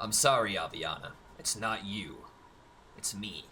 I'm sorry, Aviana. It's not you. It's me.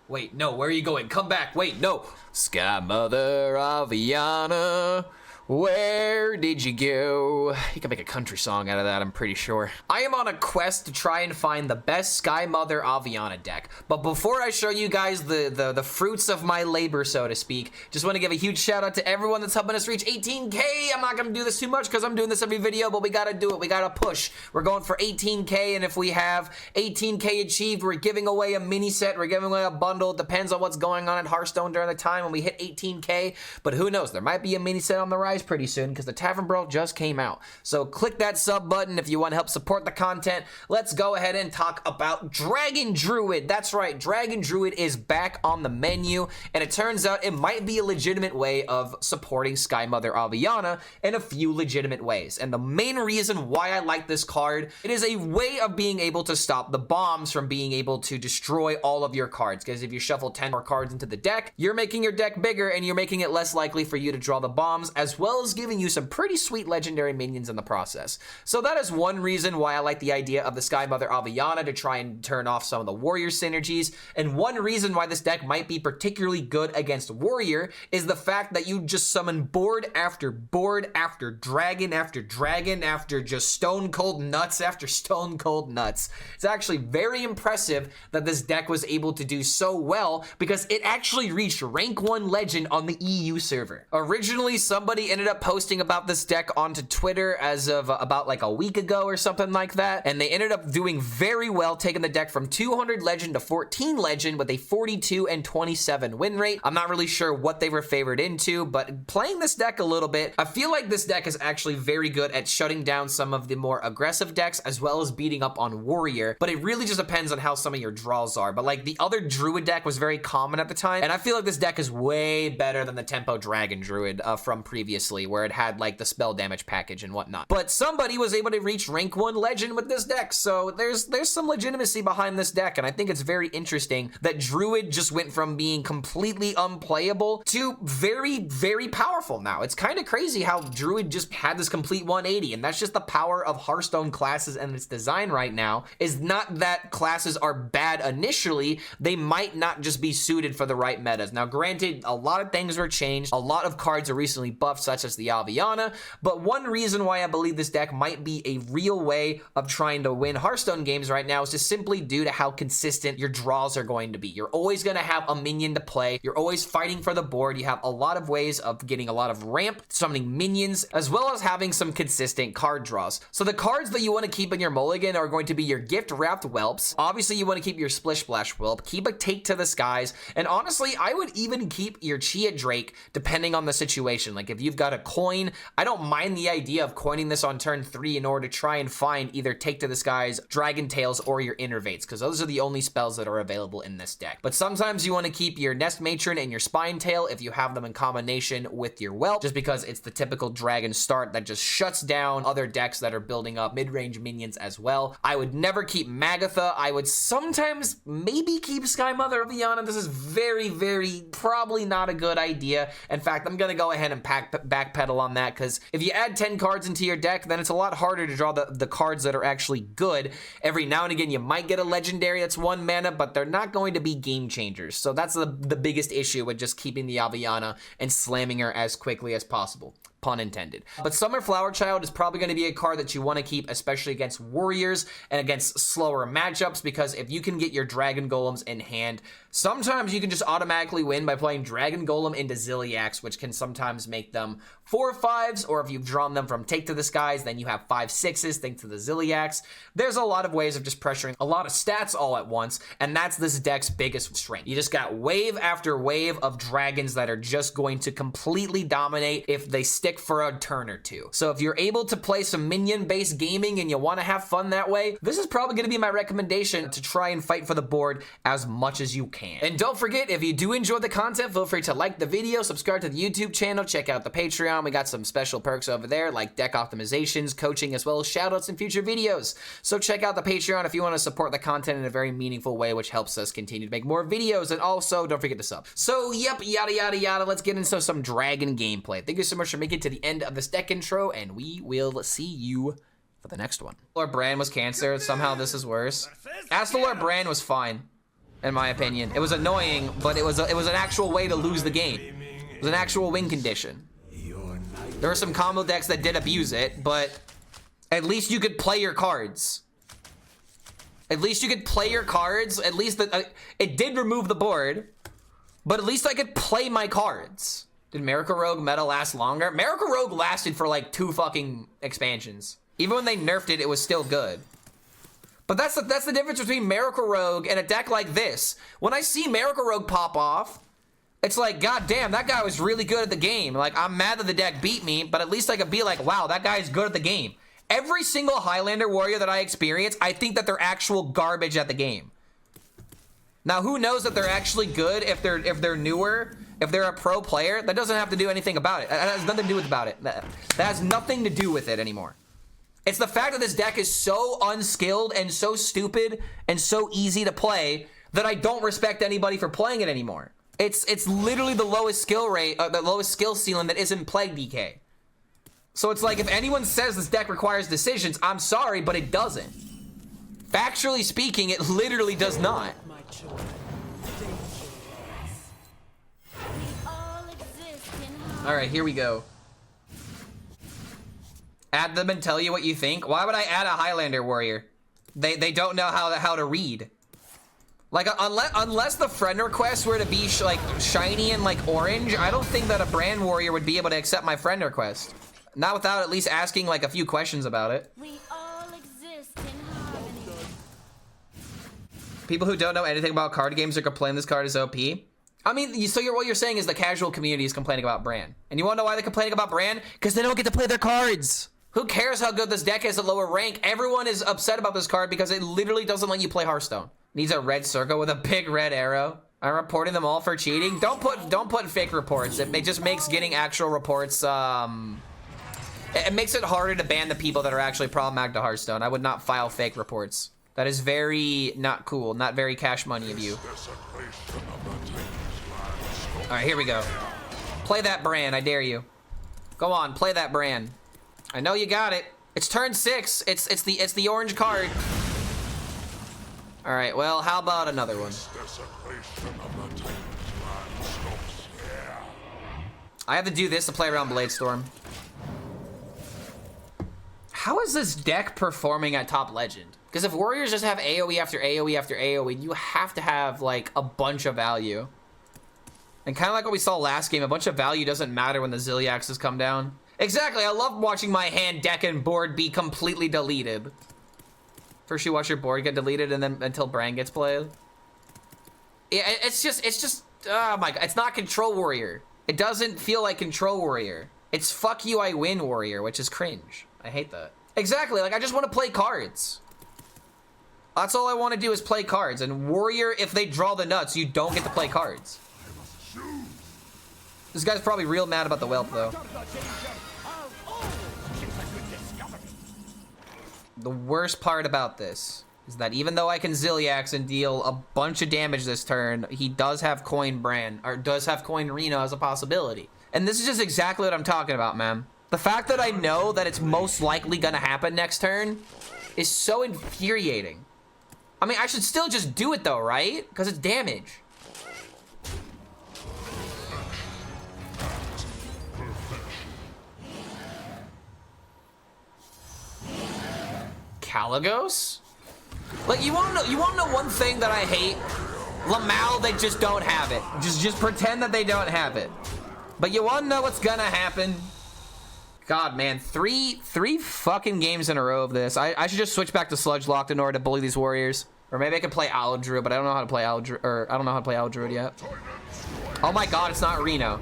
Wait, no, where are you going? Come back, wait, no. Sky Mother Aviana, where did you go? You can make a country song out of that, I'm pretty sure. I am on a quest to try and find the best Sky Mother Aviana deck. But before I show you guys the fruits of my labor, so to speak, just want to give a huge shout out to everyone that's helping us reach 18K. I'm not going to do this too much because I'm doing this every video, but we got to do it. We got to push. We're going for 18K, and if we have 18K achieved, we're giving away a mini set. We're giving away a bundle. It depends on what's going on at Hearthstone during the time when we hit 18K, but who knows? There might be a mini set on the rise pretty soon because the Tavern Brawl just came out. So click that sub button if you want to help support the content. Let's go ahead and talk about Dragon Druid. That's right, Dragon Druid is back on the menu, and it turns out it might be a legitimate way of supporting Sky Mother Aviana in a few legitimate ways. And the main reason why I like this card, it is a way of being able to stop the bombs from being able to destroy all of your cards, because if you shuffle 10 more cards into the deck, you're making your deck bigger and you're making it less likely for you to draw the bombs, as well as giving you some pretty sweet legendary minions in the process. So that is one reason why I like the idea of the Sky Mother Aviana, to try and turn off some of the warrior synergies. And one reason why this deck might be particularly good against warrior is the fact that you just summon board after dragon after dragon after just stone cold nuts after stone cold nuts. It's actually very impressive that this deck was able to do so well, because it actually reached rank 1 legend on the EU server. Originally, somebody ended up posting about this deck onto Twitter as of about like a week ago or something like that, and they ended up doing very well, taking the deck from 200 legend to 14 legend with a 42 and 27 win rate. I'm not really sure what they were favored into, but playing this deck a little bit, I feel like this deck is actually very good at shutting down some of the more aggressive decks, as well as beating up on warrior, but it really just depends on how some of your draws are. But like the other Druid deck was very common at the time, and I feel like this deck is way better than the Tempo Dragon Druid from previously, where it had like the spell damage package and whatnot. But somebody was able to reach rank 1 legend with this deck, so there's some legitimacy behind this deck, and I think it's very interesting that Druid just went from being completely unplayable to very, very powerful now. It's kind of crazy how Druid just had this complete 180, and that's just the power of Hearthstone classes and its design right now. Is not that classes are bad initially, they might not just be suited for the right metas. Now granted, a lot of things were changed, a lot of cards are recently buffed, such as the Aviana, but one reason why I believe this deck might be a real way of trying to win Hearthstone games right now is just simply due to how consistent your draws are going to be. You're always going to have a minion to play, you're always fighting for the board, you have a lot of ways of getting a lot of ramp, summoning minions, as well as having some consistent card draws. So the cards that you want to keep in your mulligan are going to be your Gift Wrapped Whelps. Obviously you want to keep your Splish Splash Whelp, keep a Take to the Skies, and honestly I would even keep your Chia Drake depending on the situation. Like if you've got a coin, I don't mind the idea of coining this on turn 3 in order to try and find either Take to the Skies, Dragon Tails, or your Innervates, because those are the only spells that are available in this deck. But sometimes you want to keep your Nest Matron and your Spine Tail if you have them in combination with your Whelp, just because it's the typical dragon start that just shuts down other decks that are building up mid-range minions as well. I would never keep Magatha. I would sometimes maybe keep Sky Mother Aviana. This is very, very probably not a good idea. In fact, I'm going to go ahead and backpedal on that, because if you add 10 cards into your deck, then it's a lot harder to draw the cards that are actually good. Every now and again, you might get a legendary that's 1 mana, but they're not going to be game changers. So that's the biggest issue with just keeping the Aviana and slamming her as quickly as possible. Pun intended. But Summer Flower Child is probably going to be a card that you want to keep, especially against warriors and against slower matchups, because if you can get your Dragon Golems in hand, sometimes you can just automatically win by playing Dragon Golem into Zilliax, which can sometimes make them 4/5s, or if you've drawn them from Take to the Skies, then you have 5/6s thanks to the Zilliax. There's a lot of ways of just pressuring a lot of stats all at once, and that's this deck's biggest strength. You just got wave after wave of dragons that are just going to completely dominate if they stick for a turn or two. So if you're able to play some minion-based gaming and you want to have fun that way, this is probably going to be my recommendation to try and fight for the board as much as you can. And don't forget, if you do enjoy the content, feel free to like the video, subscribe to the YouTube channel, check out the Patreon. We got some special perks over there like deck optimizations, coaching, as well as shoutouts in future videos. So check out the Patreon if you want to support the content in a very meaningful way, which helps us continue to make more videos. And also, don't forget to sub. So, yep, yada, yada, yada. Let's get into some dragon gameplay. Thank you so much for making it to the end of this deck intro, and we will see you for the next one. Lord Bran was cancer. Somehow this is worse. Lord Bran was fine, in my opinion. It was annoying, but it was an actual way to lose the game. It was an actual win condition. There were some combo decks that did abuse it, but at least you could play your cards. At least you could play your cards. At least it did remove the board, but at least I could play my cards. Did Miracle Rogue meta last longer? Miracle Rogue lasted for like 2 fucking expansions. Even when they nerfed it, it was still good. But that's the difference between Miracle Rogue and a deck like this. When I see Miracle Rogue pop off, it's like, god damn, that guy was really good at the game. Like, I'm mad that the deck beat me, but at least I could be like, wow, that guy's good at the game. Every single Highlander warrior that I experience, I think that they're actual garbage at the game. Now, who knows that they're actually good if they're newer, if they're a pro player? That doesn't have to do anything about it. That has nothing to do with about it. That has nothing to do with it anymore. It's the fact that this deck is so unskilled and so stupid and so easy to play that I don't respect anybody for playing it anymore. It's literally the lowest skill rate, the lowest skill ceiling that isn't Plague DK. So it's like, if anyone says this deck requires decisions, I'm sorry, but it doesn't. Factually speaking, it literally does not. All right, here we go. Add them and tell you what you think. Why would I add a Highlander warrior? They don't know how to read. Like, unless the friend requests were to be like shiny and like orange, I don't think that a Bran warrior would be able to accept my friend request. Not without at least asking like a few questions about it. We all exist in harmony. People who don't know anything about card games are complaining this card is OP. I mean, so what you're saying is the casual community is complaining about Bran. And you wanna know why they're complaining about Bran? Because they don't get to play their cards. Who cares how good this deck is at lower rank? Everyone is upset about this card because it literally doesn't let you play Hearthstone. Needs a red circle with a big red arrow. I'm reporting them all for cheating. Don't put fake reports. It just makes getting actual reports, it makes it harder to ban the people that are actually problematic to Hearthstone. I would not file fake reports. That is very not cool, not very cash money of you. All right, here we go. Play that Bran, I dare you. Go on, play that Bran. I know you got it. It's turn 6. It's the orange card. All right, well, how about another one? I have to do this to play around Bladestorm. How is this deck performing at top legend? Because if warriors just have AoE after AoE after AoE, you have to have like a bunch of value. And kind of like what we saw last game, a bunch of value doesn't matter when the Zilliaxes come down. Exactly, I love watching my hand, deck, and board be completely deleted. First you watch your board get deleted and then until Bran gets played. Yeah, it's just, oh my god, it's not Control Warrior. It doesn't feel like Control Warrior. It's fuck you, I win Warrior, which is cringe. I hate that. Exactly, like I just want to play cards. That's all I want to do is play cards. And Warrior, if they draw the nuts, you don't get to play cards. This guy's probably real mad about the whelp though. The worst part about this is that even though I can Zilliax and deal a bunch of damage this turn, he does have coin Bran, or does have coin Reno as a possibility. And this is just exactly what I'm talking about, man. The fact that I know that it's most likely gonna happen next turn is so infuriating. I mean, I should still just do it though, right? Because it's damage. Caligos? Like, you wanna know one thing that I hate? Lamal, they just don't have it. Just pretend that they don't have it. But you wanna know what's gonna happen? God, man, three fucking games in a row of this. I should just switch back to Sludge Locked in order to bully these warriors. Or maybe I can play Owl Druid, but I don't know how to play Owl Druid, or I don't know how to play Owl Druid yet. Oh my god, it's not Reno.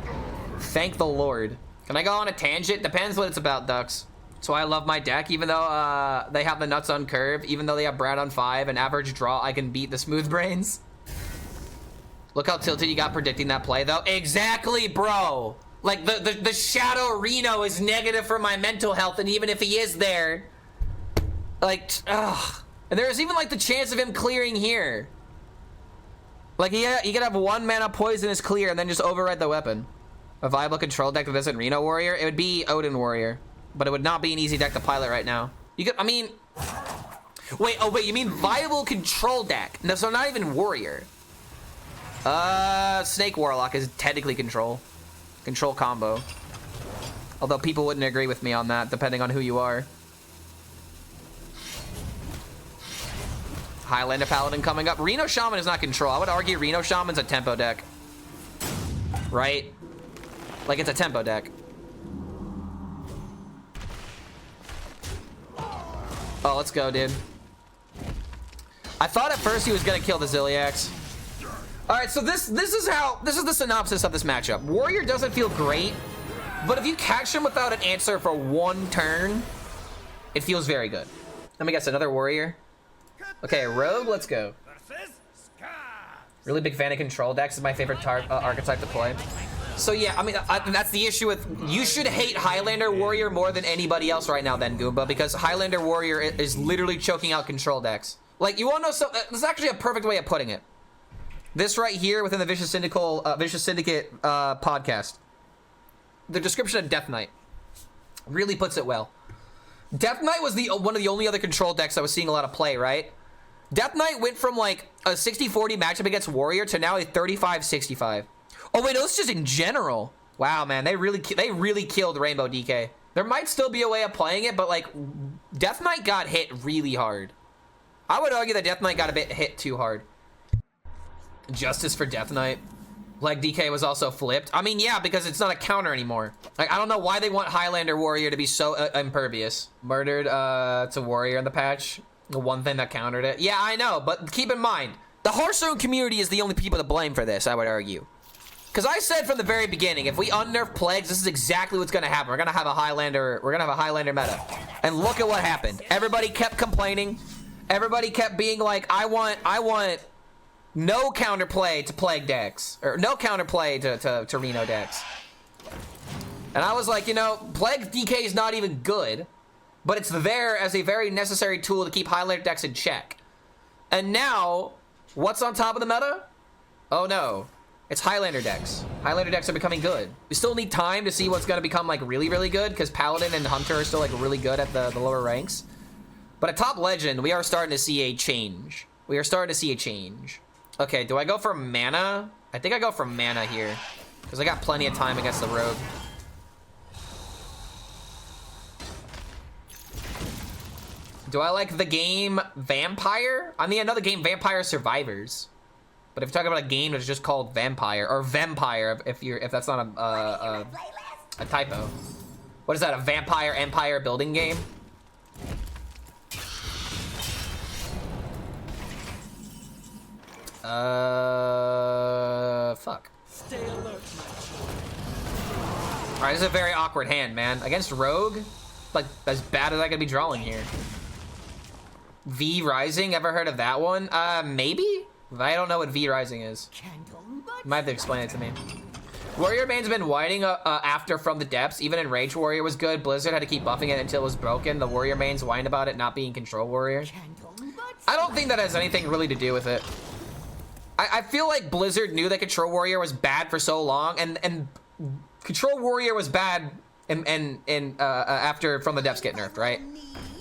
Thank the Lord. Can I go on a tangent? Depends what it's about, Ducks. So I love my deck, even though they have the nuts on curve, even though they have Brad on 5 and average draw, I can beat the Smooth Brains. Look how tilted you got predicting that play, though. Exactly, bro. Like, the Shadow Reno is negative for my mental health, and even if he is there, like, ugh. And there's even, like, the chance of him clearing here. Like, he could have 1 mana Poisonous clear and then just override the weapon. A viable control deck that isn't Reno Warrior? It would be Odin Warrior. But it would not be an easy deck to pilot right now. You could, I mean, wait, oh wait, you mean viable control deck? No, so not even warrior. Snake Warlock is technically control combo. Although people wouldn't agree with me on that, depending on who you are. Highlander Paladin coming up. Reno Shaman is not control. I would argue Reno Shaman's a tempo deck. Right? Like, it's a tempo deck. Oh, let's go, dude. I thought at first he was gonna kill the Ziliax. All right, so this is the synopsis of this matchup. Warrior doesn't feel great, but if you catch him without an answer for one turn, it feels very good. Let me guess, another warrior. Okay, rogue, let's go. Really big fan of control decks. Is my favorite archetype to play. So yeah, I mean, that's the issue with, you should hate Highlander Warrior more than anybody else right now then, Goomba, because Highlander Warrior is literally choking out control decks. Like, you wanna know something? This is actually a perfect way of putting it. This right here within the Vicious Syndicate podcast. The description of Death Knight really puts it well. Death Knight was one of the only other control decks I was seeing a lot of play, right? Death Knight went from like a 60-40 matchup against Warrior to now a 35-65. Oh wait, no, this is just in general. Wow, man, they really killed Rainbow DK. There might still be a way of playing it, but like, Death Knight got hit really hard. I would argue that Death Knight got a bit hit too hard. Justice for Death Knight. Like, DK was also flipped. I mean, yeah, because it's not a counter anymore. Like, I don't know why they want Highlander Warrior to be so impervious. Murdered to Warrior in the patch. The one thing that countered it. Yeah, I know, but keep in mind, the Hearthstone community is the only people to blame for this, I would argue. Because I said from the very beginning, if we unnerf Plagues, this is exactly what's going to happen. We're going to have a Highlander meta. And look at what happened. Everybody kept complaining. Everybody kept being like, I want no counterplay to Plague decks. Or no counterplay to Reno decks. And I was like, you know, Plague DK is not even good. But it's there as a very necessary tool to keep Highlander decks in check. And now, what's on top of the meta? Oh no. It's Highlander decks. Highlander decks are becoming good. We still need time to see what's going to become like really, really good, because Paladin and Hunter are still like really good at the lower ranks. But at top legend, we are starting to see a change. Okay, do I go for mana? I think I go for mana here, because I got plenty of time against the rogue. Do I like the game Vampire? I mean, another game, Vampire Survivors. But if you're talking about a game that's just called Vampire, or Vampire, if that's not a typo. What is that, a Vampire Empire building game? Fuck. Stay alert, Alright, this is a very awkward hand, man. Against Rogue? Like, as bad as I could be drawing here. V Rising, ever heard of that one? Maybe? I don't know what V Rising is. You might have to explain it to me. Warrior Bane's been whining after From the Depths. Even in Rage Warrior was good. Blizzard had to keep buffing it until it was broken. The Warrior Bane's whined about it not being Control Warrior. I don't think that has anything really to do with it. I feel like Blizzard knew that Control Warrior was bad for so long, and Control Warrior was bad after From the Depths get nerfed, right?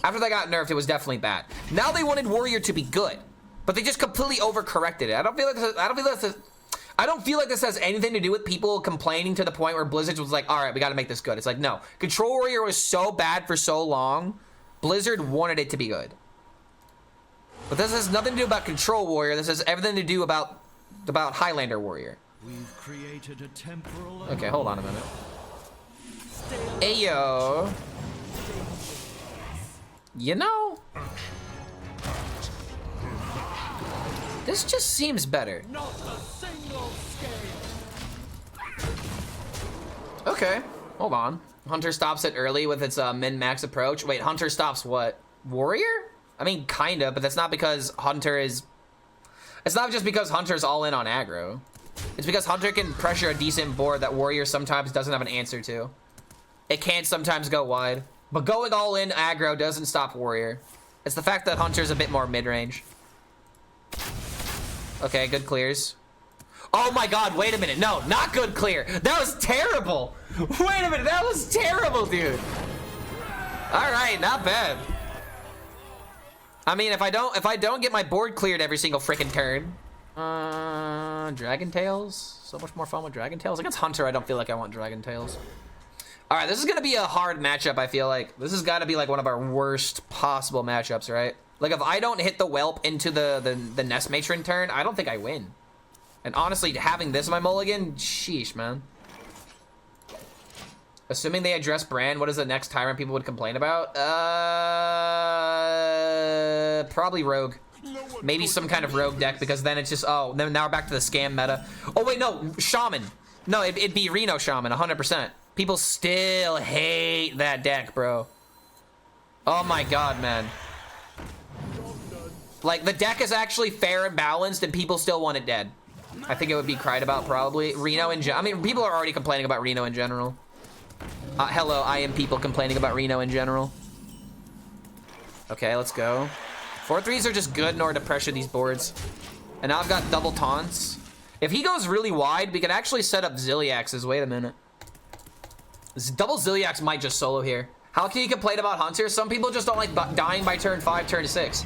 After they got nerfed, it was definitely bad. Now they wanted Warrior to be good, but they just completely overcorrected it. I don't feel like this has anything to do with people complaining to the point where Blizzard was like, all right, we got to make this good. It's like, no. Control Warrior was so bad for so long, Blizzard wanted it to be good. But this has nothing to do about Control Warrior. This has everything to do about Highlander Warrior. We've created a temporal. Okay, hold on a minute. Ayo. You know, this just seems better. Not a single scale. Okay, hold on. Hunter stops it early with its min-max approach. Wait, Hunter stops what? Warrior? I mean, kinda, but that's not because Hunter is... It's not just because Hunter's all in on aggro. It's because Hunter can pressure a decent board that Warrior sometimes doesn't have an answer to. It can sometimes go wide. But going all in aggro doesn't stop Warrior. It's the fact that Hunter's a bit more mid-range. Okay, good clears. Oh my god, wait a minute. No, not good clear. That was terrible. Wait a minute, that was terrible, dude. Alright, not bad. I mean, if I don't get my board cleared every single freaking turn. Dragon Tails. So much more fun with Dragon Tails. Against Hunter, I don't feel like I want Dragon Tails. All right, this is gonna be a hard matchup. I feel like this has got to be like one of our worst possible matchups, right? Like if I don't hit the Whelp into the Nest Matron turn, I don't think I win. And honestly, having this in my mulligan, sheesh, man. Assuming they address Bran, what is the next tyrant people would complain about? Probably Rogue. Maybe some kind of Rogue deck, because then it's just, oh, then now we're back to the scam meta. Oh wait, no, Shaman. No, it'd be Reno Shaman, 100%. People still hate that deck, bro. Oh my god, man. Like, the deck is actually fair and balanced, and people still want it dead. I think it would be cried about, probably. Reno in general. I mean, people are already complaining about Reno in general. Hello, I am people complaining about Reno in general. Okay, let's go. 4/3s are just good in order to pressure these boards. And now I've got double taunts. If he goes really wide, we can actually set up Zilliaxes. Wait a minute. Double Zilliax might just solo here. How can you complain about Hunter? Some people just don't like dying by turn 5, turn 6.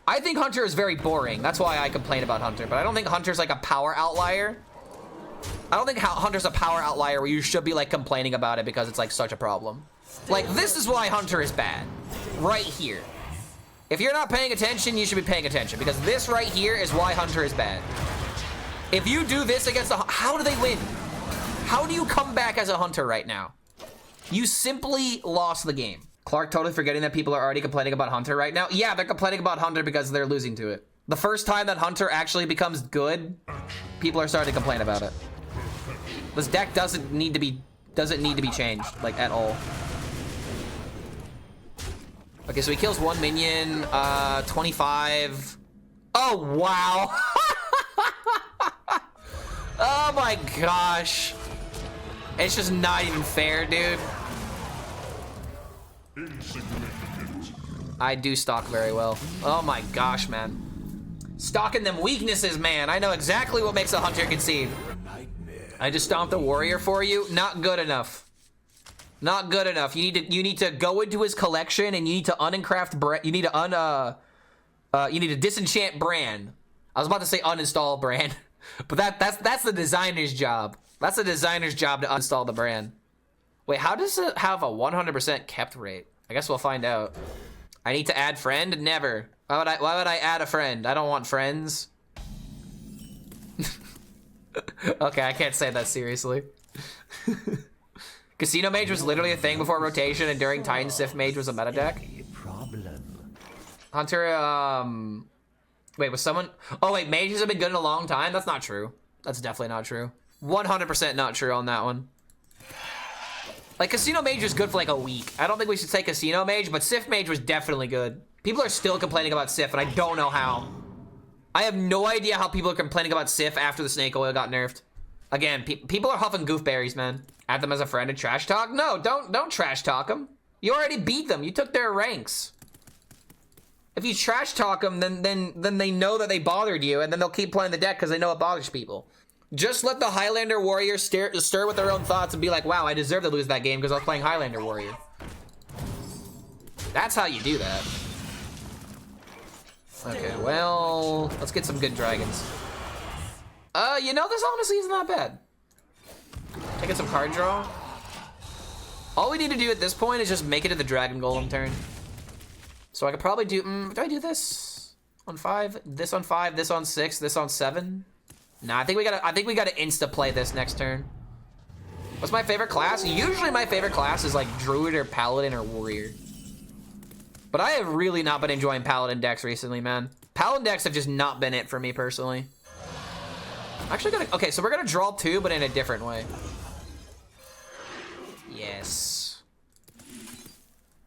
I think Hunter is very boring. That's why I complain about Hunter. But I don't think Hunter's like a power outlier. I don't think Hunter's a power outlier where you should be like complaining about it because it's like such a problem. Like, this is why Hunter is bad. Right here. If you're not paying attention, you should be paying attention, because this right here is why Hunter is bad. If you do this against the... How do they win? How do you come back as a Hunter right now? You simply lost the game. Clark totally forgetting that people are already complaining about Hunter right now. Yeah, they're complaining about Hunter because they're losing to it. The first time that Hunter actually becomes good, people are starting to complain about it. This deck doesn't need to be changed, like, at all. Okay, so he kills one minion, 25. Oh, wow. Oh my gosh. It's just not even fair, dude. I do stalk very well. Oh my gosh, man. Stalking them weaknesses, man. I know exactly what makes a Hunter concede. I just stomped a warrior for you. Not good enough. Not good enough. You need to go into his collection and you need to unencraft you need to disenchant Bran. I was about to say uninstall Bran, but that's the designer's job. That's the designer's job to uninstall the Bran. Wait, how does it have a 100% kept rate? I guess we'll find out. I need to add friend? Never. Why would I add a friend? I don't want friends. Okay, I can't say that seriously. Casino Mage was literally a thing before rotation, and during Titan Sif Mage was a meta deck. Hunter, wait, was someone... Oh wait, mages have been good in a long time? That's not true. That's definitely not true. 100% not true on that one. Like, Casino Mage was good for like a week. I don't think we should say Casino Mage, but Sif Mage was definitely good. People are still complaining about Sif, and I don't know how. I have no idea how people are complaining about Sif after the Snake Oil got nerfed. Again, people are huffing goofberries, man. Add them as a friend and trash talk? No, don't trash talk them. You already beat them. You took their ranks. If you trash talk them, then they know that they bothered you, and then they'll keep playing the deck because they know it bothers people. Just let the Highlander Warrior stir with their own thoughts and be like, wow, I deserve to lose that game because I was playing Highlander Warrior. That's how you do that. Okay, well, let's get some good dragons. You know, this honestly is not bad. Taking some card draw. All we need to do at this point is just make it to the Dragon Golem turn. So I could probably do, do I do this on 5, this on 5, this on 6, this on 7? Nah, I think we gotta insta play this next turn. What's my favorite class? Usually my favorite class is like Druid or Paladin or Warrior. But I have really not been enjoying Paladin decks recently, man. Paladin decks have just not been it for me personally. Actually gonna, okay, so we're gonna draw 2, but in a different way. Yes.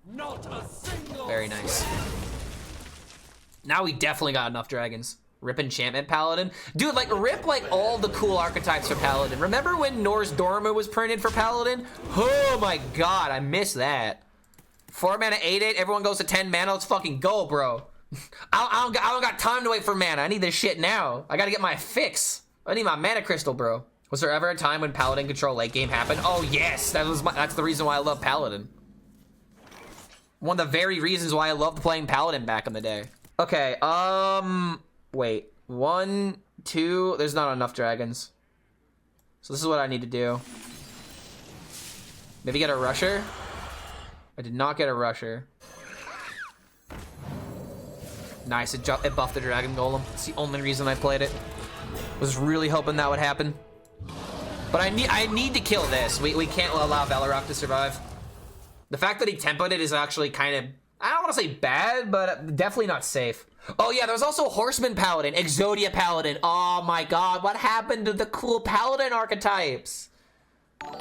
Not a single. Very nice. Now we definitely got enough dragons. Rip Enchantment Paladin. Dude, like, rip, like, all the cool archetypes for Paladin. Remember when Norse Dorma was printed for Paladin? Oh my god, I miss that. 4 mana, 8/8, everyone goes to 10 mana, let's fucking go, bro. I don't got time to wait for mana, I need this shit now. I gotta get my fix. I need my mana crystal, bro. Was there ever a time when Paladin control late game happened? Oh yes, that's the reason why I love Paladin. One of the very reasons why I loved playing Paladin back in the day. Okay, wait. 1, 2, there's not enough dragons. So this is what I need to do. Maybe get a rusher? I did not get a rusher. Nice, it buffed the dragon golem. It's the only reason I played it. Was really hoping that would happen. But I need to kill this. We can't allow Velarok to survive. The fact that he tempoed it is actually kind of, I don't want to say bad, but definitely not safe. Oh yeah, there's also Horseman Paladin, Exodia Paladin. Oh my god, what happened to the cool Paladin archetypes?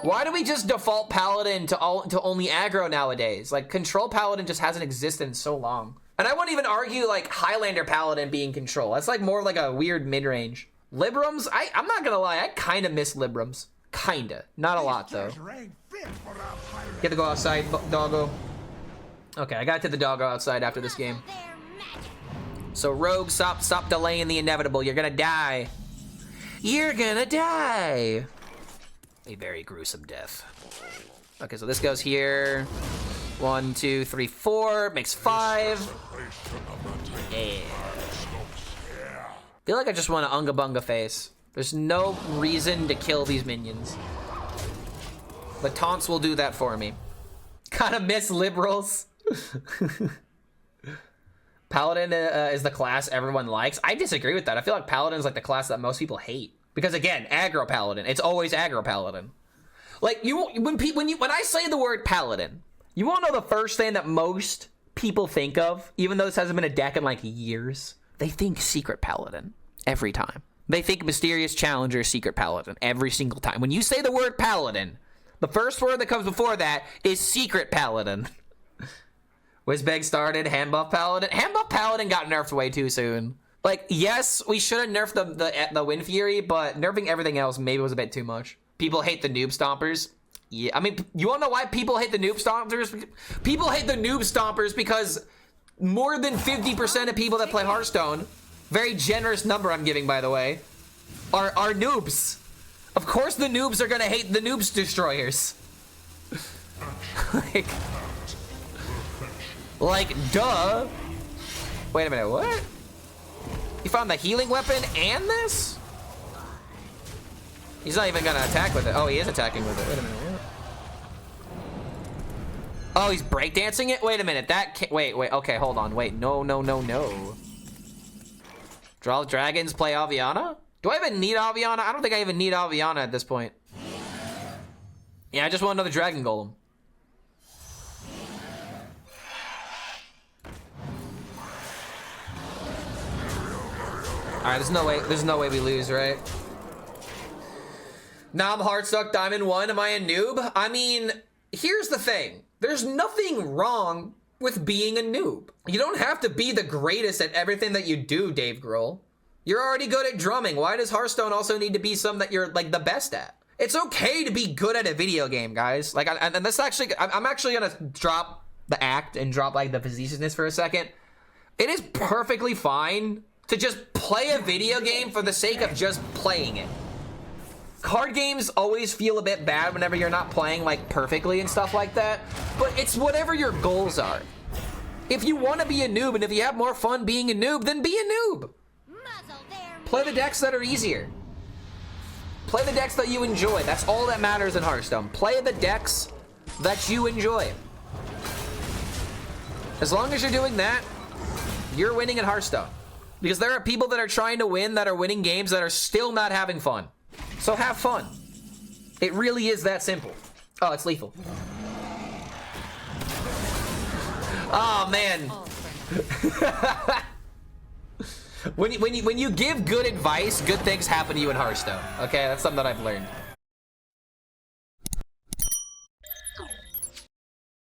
Why do we just default Paladin to only aggro nowadays? Like, Control Paladin just hasn't existed in so long. And I wouldn't even argue like Highlander Paladin being Control. That's like more like a weird mid-range. Librams, I'm not gonna lie, I kind of miss Librams. Kinda. Not a lot though. Get to go outside, doggo. Okay, I gotta take the doggo outside after this game. So Rogue, stop delaying the inevitable. You're gonna die. You're gonna die. A very gruesome death. Okay, so this goes here. 1, 2, 3, 4. Makes 5. Yeah. I feel like I just want an Unga Bunga face. There's no reason to kill these minions. The taunts will do that for me. Kinda miss liberals. Paladin is the class everyone likes. I disagree with that. I feel like Paladin is like the class that most people hate. Because again, aggro Paladin. It's always aggro Paladin. Like, when I say the word Paladin, you wanna know the first thing that most people think of, even though this hasn't been a deck in like years? They think Secret Paladin every time. They think Mysterious Challenger, Secret Paladin every single time. When you say the word Paladin, the first word that comes before that is Secret Paladin. Whizbang started, hand buff Paladin. Hand buff Paladin got nerfed way too soon. Like, yes, we should have nerfed the Wind Fury, but nerfing everything else maybe was a bit too much. People hate the Noob Stompers. Yeah, I mean, you wanna know why people hate the Noob Stompers? People hate the Noob Stompers because more than 50% of people that play Hearthstone, very generous number I'm giving by the way, are noobs. Of course the noobs are gonna hate the Noobs Destroyers. like duh. Wait a minute, what? You found the healing weapon and this? He's not even gonna attack with it. Oh, he is attacking with it. Wait a minute, what? Oh, he's breakdancing it? Wait a minute, that can't, wait, okay, hold on, wait, no. Draw dragons, play Aviana? Do I even need Aviana? I don't think I even need Aviana at this point. Yeah, I just want another dragon golem. Alright, there's no way we lose, right? Now I'm Heartstuck Diamond 1, am I a noob? I mean, here's the thing. There's nothing wrong with being a noob. You don't have to be the greatest at everything that you do, Dave Grohl. You're already good at drumming. Why does Hearthstone also need to be something that you're like the best at? It's okay to be good at a video game, guys. Like, and this actually, I'm actually gonna drop the act and drop like the facetiousness for a second. It is perfectly fine to just play a video game for the sake of just playing it. Card games always feel a bit bad whenever you're not playing like perfectly and stuff like that, but it's whatever your goals are. If you want to be a noob and if you have more fun being a noob, then be a noob. Play the decks that are easier. Play the decks that you enjoy. That's all that matters in Hearthstone. Play the decks that you enjoy. As long as you're doing that, you're winning in Hearthstone. Because there are people that are trying to win, that are winning games, that are still not having fun. So have fun. It really is that simple. Oh, it's lethal. Oh, man. When you give good advice, good things happen to you in Hearthstone. Okay, that's something that I've learned.